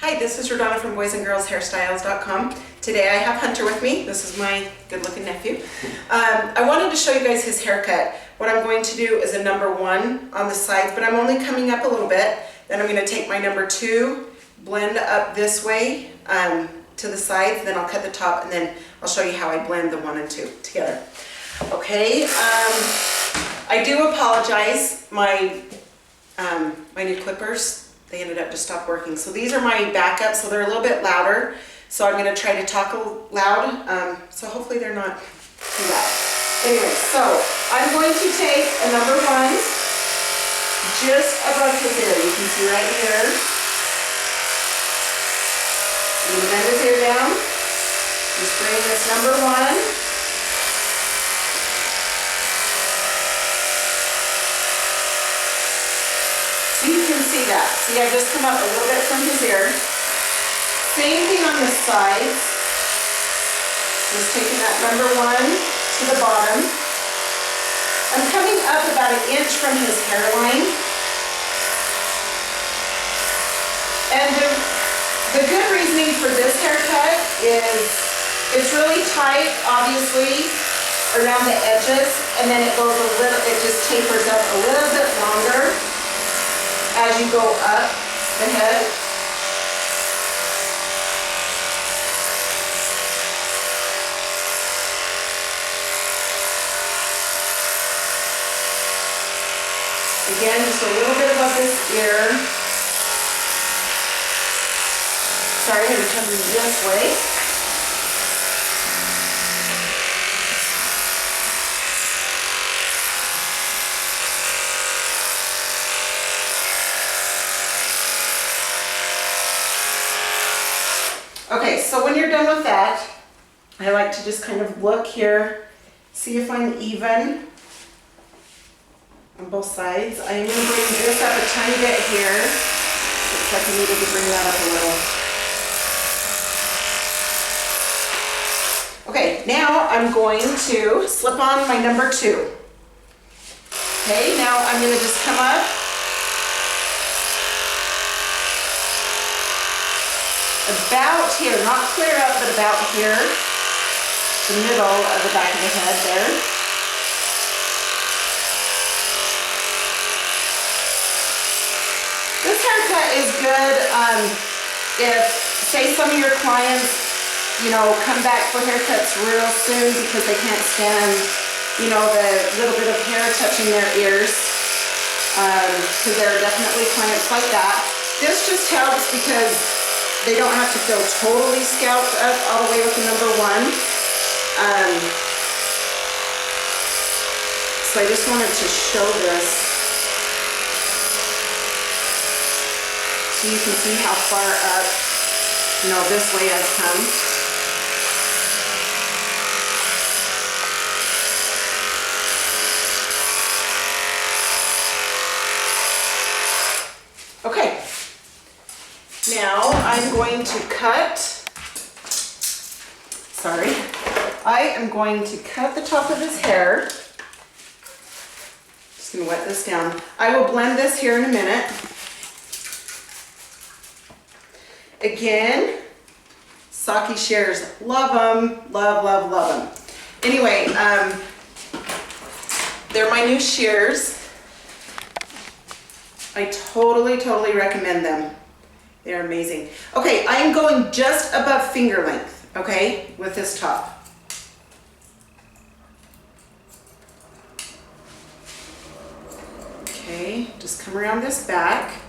Hi, this is RaDona from boysandgirlshairstyles.com. Today I have Hunter with me. This is my good-looking nephew. I wanted to show you guys his haircut. What I'm going to do is a number 1 on the sides, but I'm only coming up a little bit. Then I'm going to take my number 2, blend up this way to the sides, then I'll cut the top, and then I'll show you how I blend the 1 and 2 together. Okay, I do apologize. My new clippers, they ended up just stopped working. So these are my backups, so they're a little bit louder. So I'm going to try to talk loud, so hopefully they're not too loud. Anyway, so I'm going to take a number 1 just above his ear. You can see right here. I'm going to bend his ear down. Just bring this number 1. So you can see that. See, I just come up a little bit from his ear. Same thing on the sides. Just taking that number 1 to the bottom. I'm coming up about 1 inch from his hairline. And the good reasoning for this haircut is it's really tight, obviously, around the edges, and then it goes a little, it just tapers up a little bit longer as you go up the head. Again, just a little bit above this ear. Sorry, I'm going to come this way. Okay, so when you're done with that, I like to just kind of look here, see if I'm even on both sides. I am going to bring this up a tiny bit here. Looks like I needed to bring that up a little. Okay, now I'm going to slip on my number 2. Okay, now I'm going to just come up. About here, not clear up, but about here, the middle of the back of the head there. This haircut is good if, say, some of your clients, you know, come back for haircuts real soon because they can't stand, you know, the little bit of hair touching their ears, because there are definitely clients like that. This just helps because they don't have to feel totally scalped up all the way with the number 1. So I just wanted to show this so you can see how far up, you know, this way I've come. Okay. Now I'm going to I am going to cut the top of his hair. Just going to wet this down. I will blend this here in a minute. Again, Saki shears, love them, love, love, love them. Anyway, they're my new shears. I totally recommend them. They're amazing. Okay, I am going just above finger length, okay, with this top. Okay, just come around this back.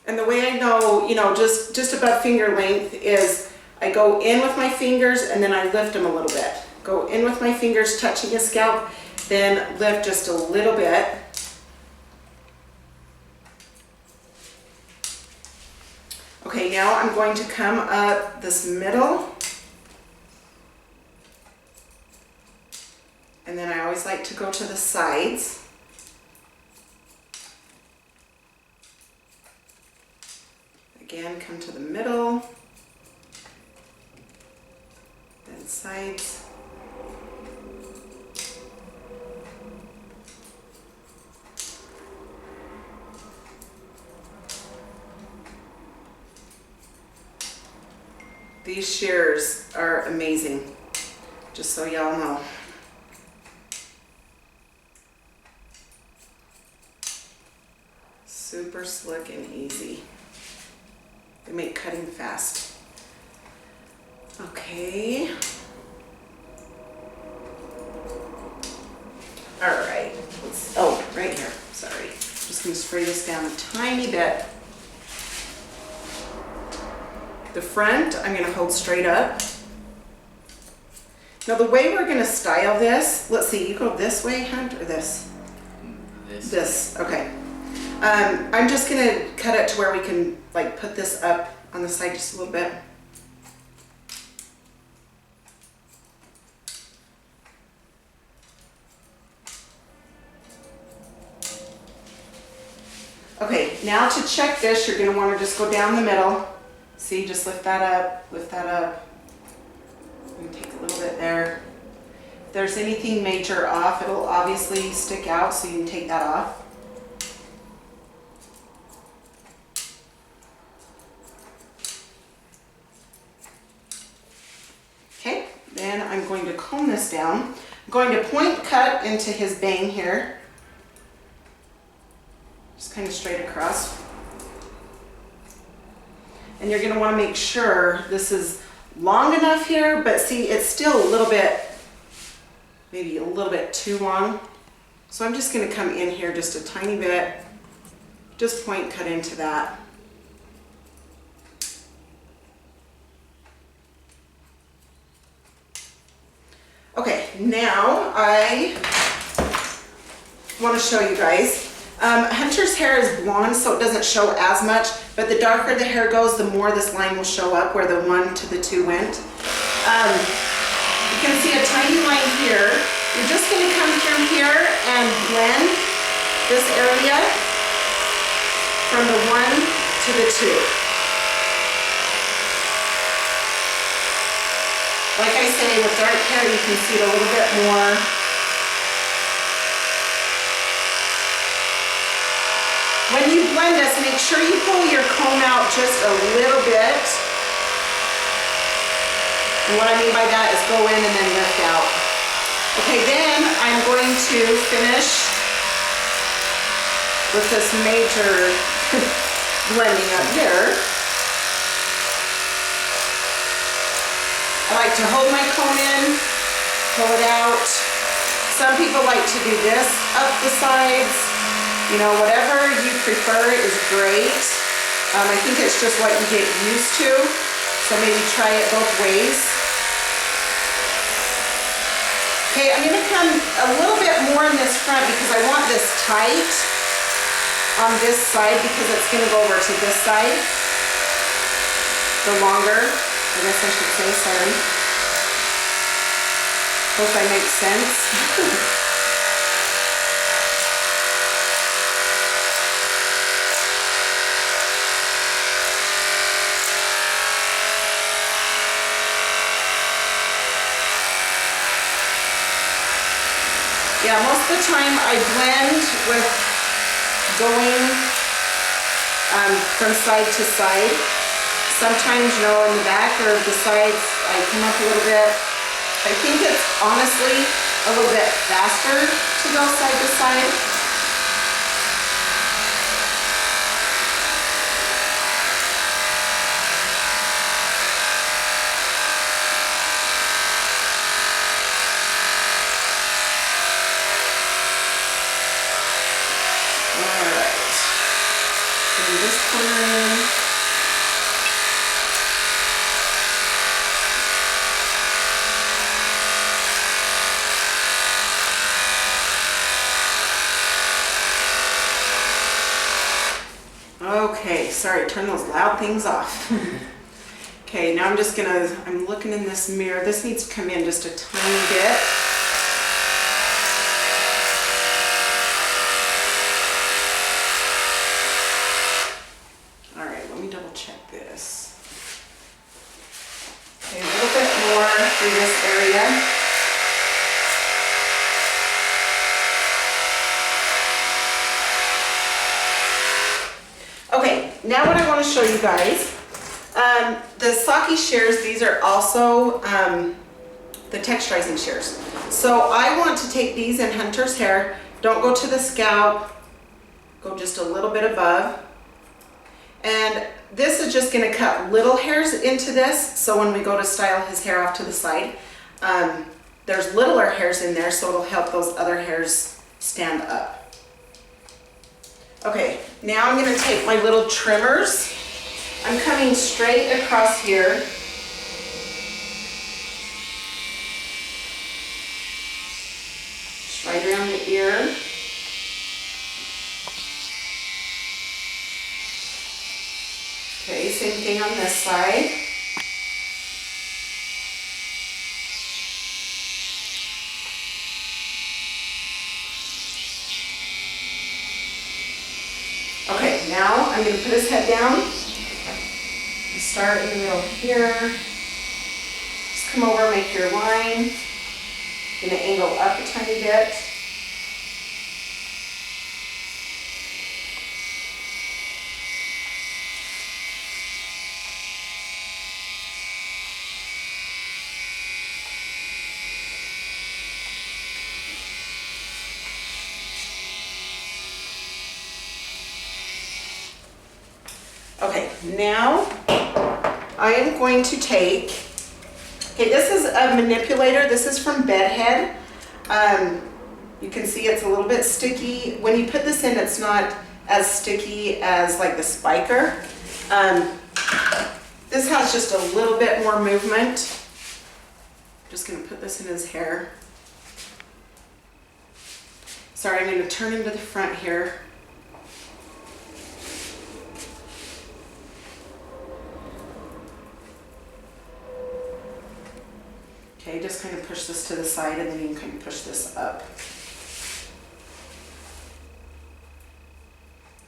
And the way I know, you know, just above finger length is I go in with my fingers and then I lift them a little bit. Go in with my fingers touching his scalp, then lift just a little bit. Okay, now I'm going to come up this middle. And then I always like to go to the sides. Again, come to the middle. Then sides. These shears are amazing, just so y'all know. Super slick and easy. They make cutting fast. Okay. All right. Oh, right here. Sorry. Just gonna spray this down a tiny bit. The front, I'm gonna hold straight up. Now the way we're gonna style this, let's see, you go this way, Hunt, or this? This, okay. I'm just gonna cut it to where we can like put this up on the side just a little bit. Okay, now to check this, you're gonna wanna just go down the middle. See, just lift that up, lift that up. And take a little bit there. If there's anything major off, it'll obviously stick out, so you can take that off. Okay, then I'm going to comb this down. I'm going to point cut into his bang here. Just kind of straight across. And you're going to want to make sure this is long enough here, but see, it's still a little bit, maybe a little bit too long. So I'm just going to come in here just a tiny bit, just point cut into that. Okay, now I want to show you guys. Hunter's hair is blonde, so it doesn't show as much, but the darker the hair goes, the more this line will show up where the 1 to the 2 went. You can see a tiny line here. You're just going to come through here and blend this area from the 1 to the 2. Like I say, with dark hair, you can see it a little bit more. When you blend this, make sure you pull your comb out just a little bit. And what I mean by that is go in and then lift out. Okay, then I'm going to finish with this major blending up here. I like to hold my comb in, pull it out. Some people like to do this up the sides. You know, whatever you prefer is great. I think it's just what you get used to. So maybe try it both ways. Okay, I'm gonna come a little bit more in this front because I want this tight on this side because it's gonna go over to this side. The longer, I guess I should say, sorry. Hope I make sense. Yeah, most of the time I blend with going from side to side. Sometimes, you know, in the back or the sides, I come up a little bit. I think it's honestly a little bit faster to go side to side. This corner in. Okay, sorry, turn those loud things off. Okay, now I'm looking in this mirror. This needs to come in just a tiny bit. Check this. Okay, a little bit more through this area. Okay, now what I want to show you guys, The Saki shears, these are also the texturizing shears. So I want to take these in Hunter's hair. Don't go to the scalp, go just a little bit above. And this is just going to cut little hairs into this, so when we go to style his hair off to the side, there's littler hairs in there, so it'll help those other hairs stand up. Okay, now I'm going to take my little trimmers. I'm coming straight across here. Just right around the ear. Okay, same thing on this side. Okay, now I'm going to put his head down. Start in the middle here. Just come over, make your line. I'm going to angle up a tiny bit. Okay, now I am going to take, okay, this is a manipulator. This is from Bedhead. You can see it's a little bit sticky. When you put this in, it's not as sticky as like the spiker. This has just a little bit more movement. I'm just going to put this in his hair. Sorry, I'm going to turn him to the front here. Okay, just kind of push this to the side and then you can kind of push this up.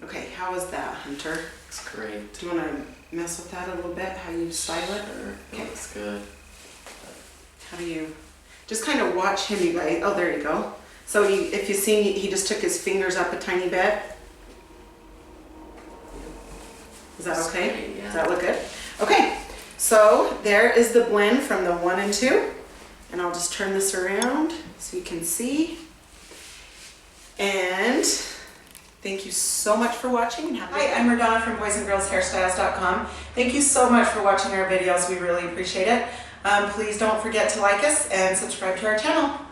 Okay, how is that, Hunter? It's great. Do you want to mess with that a little bit, how you style it? Or? Okay. Looks good. How do you, just kind of watch him, you guys. Oh, there you go. So if you see, he just took his fingers up a tiny bit. Is that okay? Great, yeah. Does that look good? Okay, so there is the blend from the 1 and 2. And I'll just turn this around so you can see. And thank you so much for watching. Hi, I'm RaDona from boysandgirlshairstyles.com. Thank you so much for watching our videos. We really appreciate it. Please don't forget to like us and subscribe to our channel.